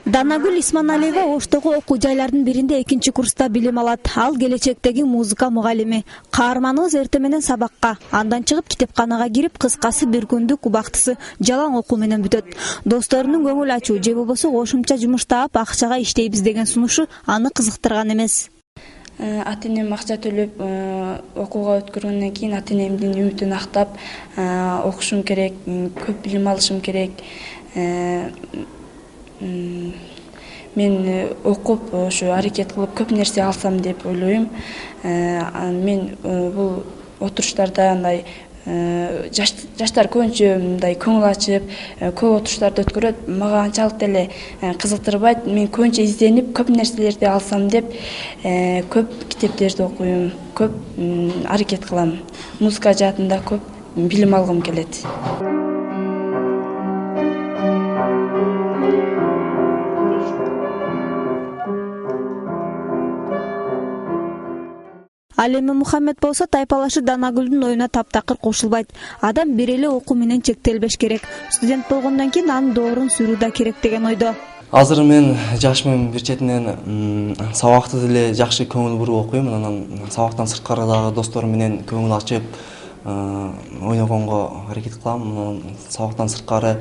Данагүл Исманалиева Оштогу окуу жайлардын биринде 2-курста билим алат. Ал келечектеги музыка мугалими. Каарманыбыз эртең менен сабакка, андан чыгып китепканага кирип, кыскасы бир күндүк, убактысы жалаң окуу менен бүтөт. Досторунун көңүл ачуу же болбосо кошумча жумуш таап акчага иштейбиз деген сунушу аны кызыктырган эмес. Ата-энем акча төлөп окууга өткөргөндөн кийин ата-энемдин үмүтүн актап, окушум керек, көп билим алышым керек. Мен окуп, ошо аракет кылып көп нерсе алсам деп ойлойм. Мен бул отуруштарда андай жаштар көбүнчө мындай көңүл ачып, көп отуруштарды өткөрөт. Мага анчалык деле кызыктырбайт. Мен көбүнчө изденип, көп нерселерди алсам деп, көп китептерди окуйм, көп аракет кылам. Музыка жаатында көп билим алгым келет. Ал эми Мухаммед болсо тайпалашы Данагүлдүн оюна таптакыр кошулбайт. Адам бир эле окуу менен чектелбеш керек. Студент болгондон кийин анын доорун сүрүү да керек деген ойдо. Азыр мен жашымын бир четинен сабакты деле жакшы көңүл буруп окуйм. Анан сабактан сырткары дагы досторум менен көңүл ачып ойногонго аракет кылам. Сабактан сырткары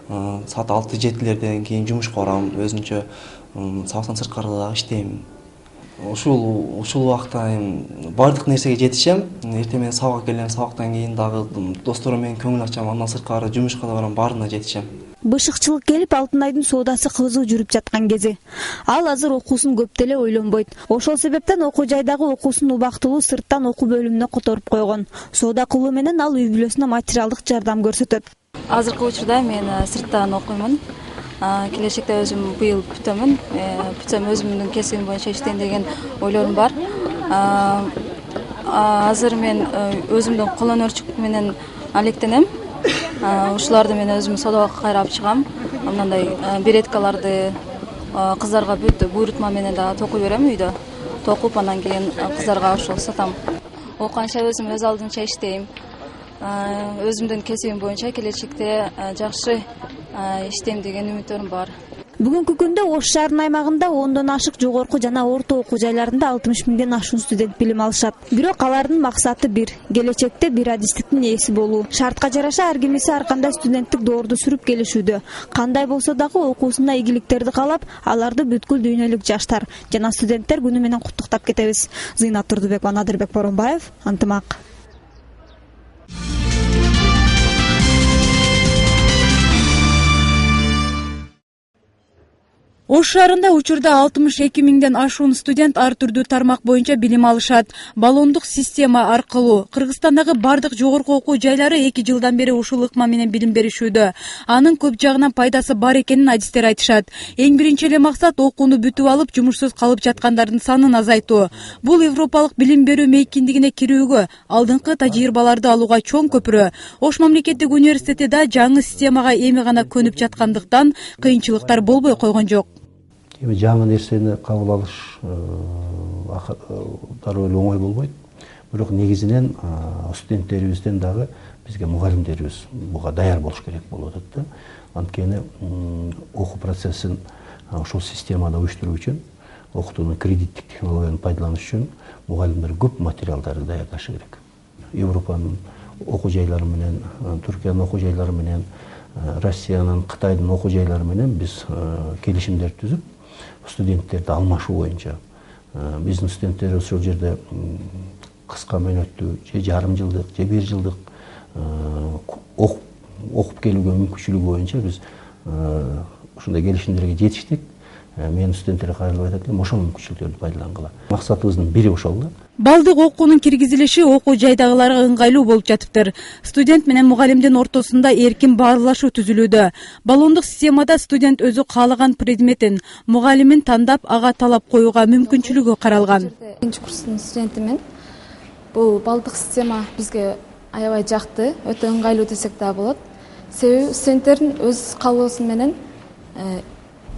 саат 6-7лерден кийин жумушка барам. Өзүнчө сабактан сырткары дагы иштейм. Ушул убакта бардык нерсеге жетишем. Эртең менен сабакка келем, сабактан кийин дагы досторум менен көңүл ачам, андан сырткары жумушка да барам, баарына жетишем. Бышыкчылык келип, Алтынайдын соодасы кызуу жүрүп жаткан кези. Ал азыр окуусун көп деле ойлонбойт. Ошол себептен окуу жайдагы окуусун убактылуу сырттан окуу бөлүмүнө которуп койгон. Соода кылуу менен ал үй бүлөсүнө материалдык жардам көрсөтөт. Азыркы учурда мен сырттан окуймун. Келечекте өзүм быйыл бүтөмүн. Бүтсөм өзүмдүн кесибим боюнча иштейин деген ойлорум бар. Азыр мен өзүмдүн кол өнөрчүлүк менен алектенем. Ушуларды мен өзүм соодага кайрап чыгам. Мындай береткаларды кыздарга буйрутма менен да токуй берем үйдө. Токуп анан кийин кыздарга ошол сатам. Окуганча өзүм өз алдымча иштейм. Өзүмдүн кесибим боюнча келечекте жакшы иштейм деген үмүтүм бар. Бүгүнкү күндө Ош шаарынын аймагында 10дон ашык жогорку жана орто окуу жайларында 60 миңден ашуун студент билим алышат. Бирок алардын максаты бир, келечекте бир адистиктин ээси болуу. Шартка жараша ар кимиси ар кандай студенттик доорду сүрүп келишүүдө. Кандай болсо дагы окуусуна ийгиликтерди каалап, аларды бүткүл дүйнөлүк жаштар жана студенттер күнү менен куттуктап кетебиз. Зыйнат Турдубекова, Надырбек Боронбаев, Антымак. Ош шаарында учурда 62 миңден ашуун студент ар түрдүү тармак боюнча билим алышат. Баллондук система аркылуу Кыргызстандагы бардык жогорку окуу жайлары 2 жылдан бери ушул ыкма менен билим беришүүдө. Анын көп жагынан пайдасы бар экенин адистер айтышат. Эң биринчи эле максат окууну бүтүп алып, жумушсуз калып жаткандардын санын азайтуу. Бул европалык билим берүү мейкиндигине кирүүгө, алдыңкы тажрыйбаларды алууга чоң көпүрө. Ош мамлекеттик университети да жаңы системага эми гана көнүп жаткандыктан кыйынчылыктар болбой койгон жок. Жаңы нерсени кабыл алыш дароо эле оңой болбойт. Бирок негизинен студенттерибизден дагы бизге мугалимдерибиз буга даяр болуш керек болуп атат да. Анткени окуу процессин ушул системада уюштуруу үчүн, окутуунун кредиттик технологияны пайдаланыш үчүн мугалимдер көп материалдарды даярдашы керек. Европанын окуу жайлары менен, Түркиянын окуу жайлары менен, Россиянын, Кытайдын окуу жайлары менен биз келишимдер түзүп, студенттерди алмашуу боюнча. Биздин студенттер ошол жерде кыска мөөнөттүү, же жарым жылдык, же 1 жылдык окуп келүүгө мүмкүнчүлүгү боюнча биз ушундай келишимдерге жетиштик. Мен студенттерге кайрылып айтат элем, ошол мүмкүнчүлүктөрдү пайдалангыла. Максатыбыздын бири ошол да. Балдык окуунун киргизилиши окуу жайдагыларга ыңгайлуу болуп жатыптыр. Студент менен мугалимдин ортосунда эркин баарлашуу түзүлүүдө. Баллондук системада студент өзү каалаган предметин, мугалимин тандап, ага талап коюуга мүмкүнчүлүгү каралган. 2-курстун студентимин. Бул балдык система бизге аябай жакты, өтө ыңгайлуу десек да болот. Себеби студенттердин өз каалоосу менен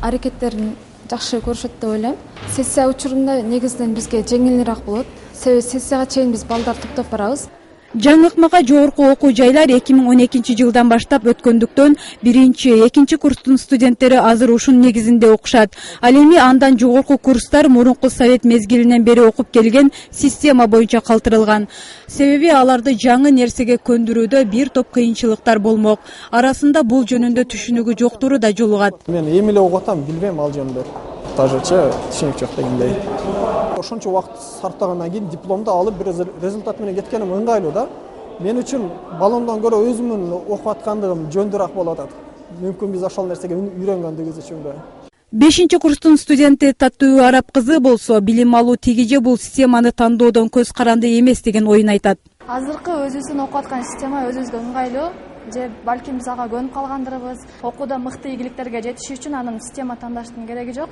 аракеттерин жакшы көрүшөт деп ойлойм. Сессия учурунда негизинен бизге жеңилирээк болот. Себеби сессияга чейин биз балдар топтоп барабыз. Жаңы ыкмага жогорку окуу жайлар 2012 жылдан баштап өткөндүктөн 1-2 курстун студенттери азыр ушун негизинде окушат. Ал эми андан жогорку курстар мурунку совет мезгилинен бери окуп келген система боюнча калтырылган. Себеби аларды жаңы нерсеге көндүрүүдө бир топ кыйынчылыктар болмок. Арасында бул жөнүндө түшүнүгү жоктуру да жолугат. Мен эми эле окуп атам, билбейм ал жөнүндө. Тажычы түшүнүк жок дегендей. Ошончо убакыт сарптагандан кийин дипломду алып бир результат менен кеткеним ыңгайлуу да. Мен үчүн баллондон көрө өзүмдүн окуп аткандыгым жөндүрөөк болуп атат. Мүмкүн биз ошол нерсеге үйрөнгөнбүз үчүнбү? 5-курстун студенти Таттуу Арап кызы болсо билим алуу тиги же бул системаны тандоодон көз каранды эмес деген оюн айтат. Азыркы өзүбүздүн окуп аткан система өзүбүзгө ыңгайлуу. Же балким биз ага көнүп калгандырбыз. Окууда мыкты ийгиликтерге жетиш үчүн анын система тандаштын кереги жок.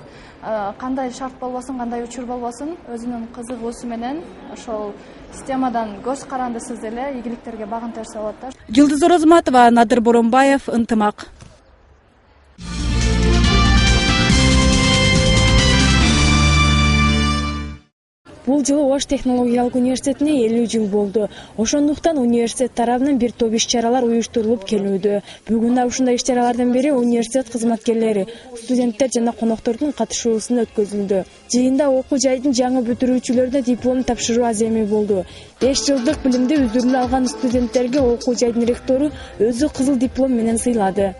Кандай шарт болбосун, кандай учур болбосун, өзүнүн кызыгуусу менен ошол системадан көз карандысыз эле ийгиликтерге багын терсе болот да. Жылдыз Орозматова, Надыр Боронбаев, Ынтымак. Бул жылы Ош технологиялык университетине 50 жыл болду. Ошондуктан университет тарабынан бир топ иш-чаралар уюштурулуп келүүдө. Бүгүн да ушундай иш-чаралардан бири университет кызматкерлери, студенттер жана коноктордун катышуусунда өткөзүлдү. Жыйында окуу жайдын жаңы бүтүрүүчүлөрүнө диплом тапшыруу аземи болду. 5 жылдык билимди өздөрүнө алган студенттерге окуу жайдын ректору өзү кызыл диплом менен сыйлады.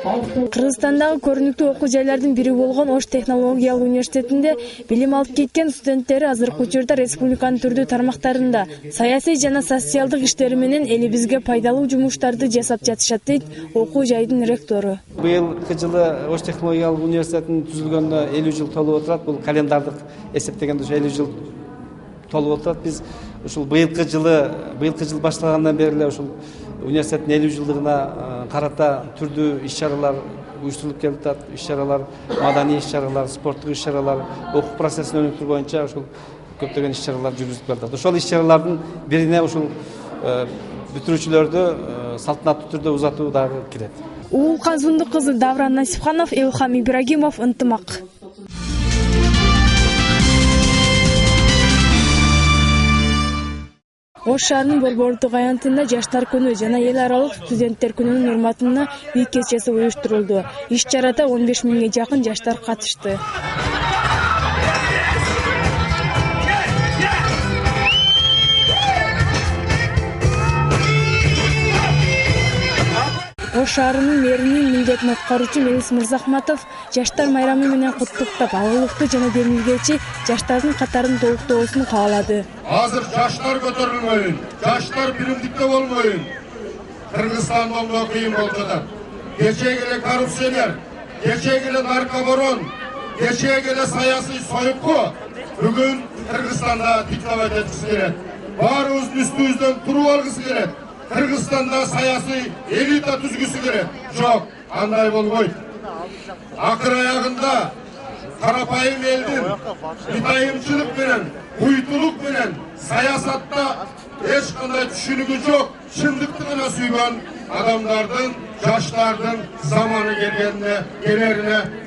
Кыргызстандагы көрүнүктүү окуу жайлардын бири болгон Ош технологиялык университетинде билим алып кеткен студенттери азыркы учурда республиканын түрдүү тармактарында саясий жана социалдык иштери менен элибизге пайдалуу жумуштарды жасап жатышат дейт окуу жайдын ректору. Быйылкы жылы Ош технологиялык университетинин түзүлгөнүнө 50 жыл толуп отурат. Бул календардык эсептегенде 50 жыл толуп отурат. Биз ушул быйылкы жыл башталгандан бери эле ушул университеттин 50 жылдыгына карата түрдүү иш-чаралар уюштурулуп келип атат. Иш-чаралар, маданий иш-чаралар, спорттук иш-чаралар, окуу процессин өнүктүрүү боюнча ушул көптөгөн иш-чаралар жүргүзүлүп келип атат. Ошол иш-чаралардын бирине ушул бүтүрүүчүлөрдү салтанаттуу түрдө узатуу дагы кирет. Уулкан Зундук кызы Давран Насипханов, Илхам Ибрагимов, Ынтымак. Ош шаарынын Борбордук аянтында Жаштар күнү жана эл аралык студенттер күнүнүн урматына бий кечеси уюштурулду. Иш-чарада 15 миңге жакын жаштар катышты. Ош шаарынын мэринин милдетин аткаруучу Мелис Мырзахматов жаштар майрамы менен куттуктап, алылыктуу жана демилгечи жаштардын катарын толуктоосун каалады. Азыр жаштар көтөрүлмөйүн, жаштар биримдикте болмоюн. Кыргызстанда кыйын болуп жатат. Кечеги эле коррупционер, кечеги эле наркобарон, кечеги эле саясий союкку бүгүн Кыргызстанда диктовать эткиси келет. Баарыбыздын үстүбүздөн туруп алгысы келет. Кыргызстанда саясий элита түзгүсү керек. Жок, андай болбойт. Акыр аягында карапайым элдин битайымчылык менен, куйтулук менен саясатта эч кандай түшүнүгү жок, чындыкты гана сүйгөн адамдардын, жаштардын заманы келерине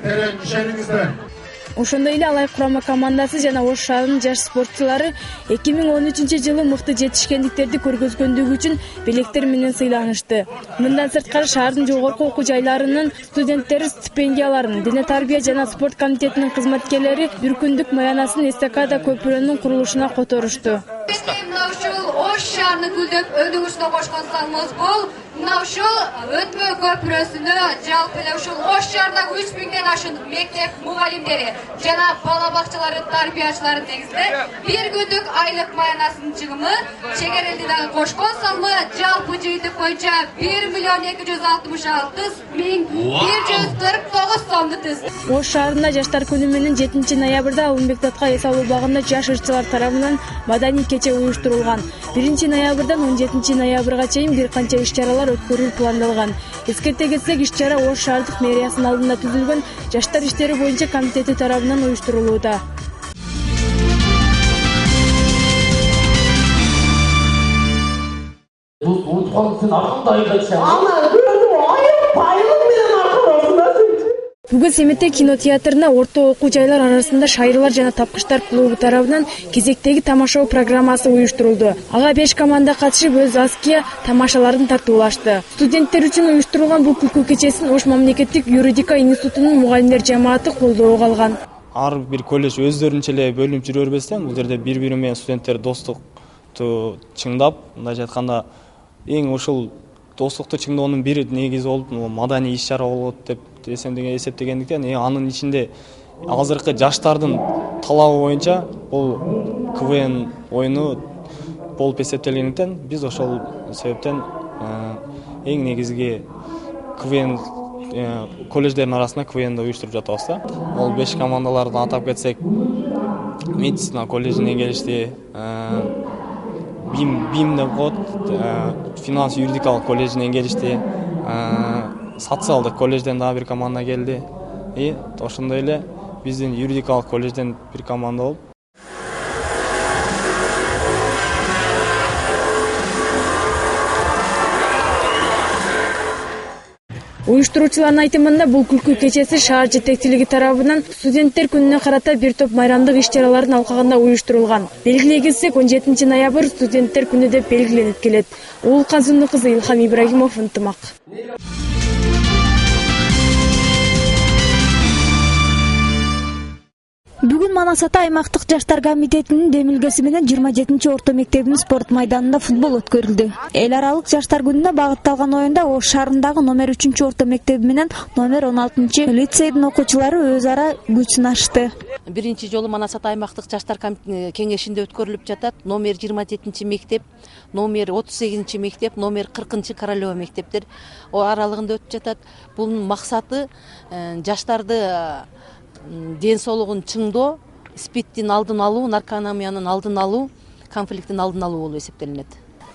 терең ишениңиздер. Ошондой эле Алай курама командасы жана Ош шаарынын жаш спортчулары 2013 жылы мыкты жетишкендиктерди көргөзгөндүгү үчүн белектер менен сыйланышты. Мындан сырткары шаардын жогорку окуу жайларынын студенттери стипендияларын, дене тарбия жана спорт комитетинин кызматкерлери бир күндүк маянасын эстакада көпүрөнүн курулушуна которушту. Ош шаарынын гүлдөп өнүгүшүнө кошкон салымыбыз бул мына ушул өтмө көпүрөсүнө жалпы эле ушул Ош шаарындагы 3000ден ашуун мектеп мугалимдери жана бала бакчаларын тарбиячыларын негизде бир күндүк айлык маянасынын чыгымы чегер элди дагы кошкон салымы жалпы жыйынтык боюнча 1.260.149 сомду түздү. Ош шаарында жаштар күнү менен 7 ноябрда Улунбек Татка эс алуу багында жаш ырчылар тарабынан маданий кече уюштурулган. 1 ноябрдан 17 ноябрга чейин бир канча иш-чаралар өткөрүлүп пландалган. Эскерте кетсек, иш-чара Ош шаардык мэриясынын алдында түзүлгөн жаштар иштери боюнча комитети тарабынан уюштурулууда. Бүгүн Семетек кинотеатрында орто окуу жайлар арасында шайырлар жана тапкычтар клубу тарабынан кезектеги тамаша программасы уюштурулду. Ага 5 команда катышып өз аския тамашаларын тартуулашты. Студенттер үчүн уюштурулган бул күлкү кечесин Ош мамлекеттик юридика институтунун мугалимдер жамааты колдоого алган. Ар бир колледж өздөрүнчө эле бөлүнүп жүрө бербестен, бул жерде бири менен студенттер достукту чыңдап, мындайча айтканда, эң ушул достукту чыңдоонун бир негизи болуп, маданий иш-чара болот деп эсептегендиктен, анын ичинде азыркы жаштардын талабы боюнча бул КВН оюну болуп эсептелгендиктен, биз ошол себептен эң негизги КВН колледждердин арасында КВНди уюштуруп жатабыз да. Ол 5 командалардан атап кетсек, медицина колледжинен келишти, БИМ деп коет, финанс юридикалык колледжинен келишти, социалдык колледжден дагы бир команда келди. Ошондой эле биздин юридикалык колледжден бир команда болуп. Уюштуруучулардын айтымында бул күлкү кечеси шаар жетекчилиги тарабынан студенттер күнүнө карата бир топ майрамдык иш-чаралардын алкагында уюштурулган. Белгилей кетсек, 17 ноябрь студенттер күнү деп белгиленип келет. Улукан Зунну кызы Илхам Ибрагимов, ынтымак. Бүгүн Манас ата аймактык жаштар комитетинин демилгеси менен 27-орто мектебинин спорт майданында футбол өткөрүлдү. Эл аралык жаштар күнүнө багытталган оюнда Ош шаарындагы номер 3-орто мектеби менен номер 16-лицейдин окуучулары өз ара күч сынашты. Биринчи жолу Манас ата аймактык жаштар кеңешинде өткөрүлүп жатат. Номер 27-мектеп, номер 38-мектеп, номер 40 Королева мектептер аралыгында өтүп жатат. Бунун максаты жаштарды ден соолугун чыңдоо, спидтин алдын алуу, наркоманиянын алдын алуу, конфликттин алдын алуу болуп эсептелинет.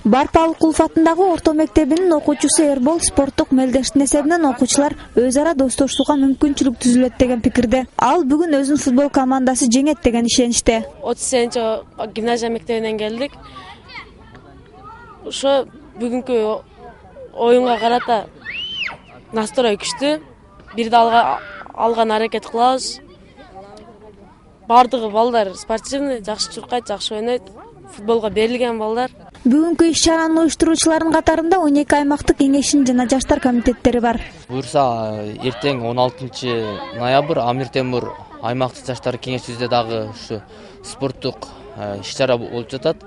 Барпа Алыкулов атындагы орто мектебинин окуучусу Эрбол спорттук мелдештин эсебинен окуучулар өз ара достошууга мүмкүнчүлүк түзүлөт деген пикирде. Ал бүгүн өзүнүн футбол командасы жеңет деген ишеничте. 30 гимназия мектебинен келдик. Ошо бүгүнкү оюнга карата настрой күчтүү. Бирди алган аракет кылабыз. Бардыгы балдар спортивный, жакшы чуркайт, жакшы ойнойт. Футболго берилген балдар. Бүгүнкү иш-чаранын уюштуруучуларынын катарында 12 аймактык кеңештин жана жаштар комитеттери бар. Буюрса, эртең 16 ноябрь Амир Темур аймактык жаштар кеңешибизде дагы ушу спорттук иш-чара болуп жатат.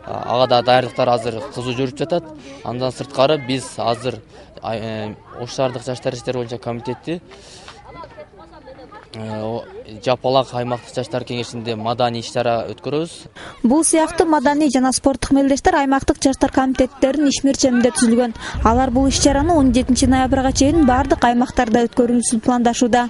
Ага да даярдыктар азыр кызуу жүрүп жатат. Андан сырткары биз азыр Ош шаардык жаштар иштери боюнча комитетти жапалак аймактык жаштар кеңешинде маданий иш-чара өткөрөбүз. Бул сыяктуу маданий жана спорттук мелдештер аймактык жаштар комитеттеринин ишмерчеминде түзүлгөн. Алар бул иш-чараны 17 ноябрга чейин бардык аймактарда өткөрүүсүн пландашууда.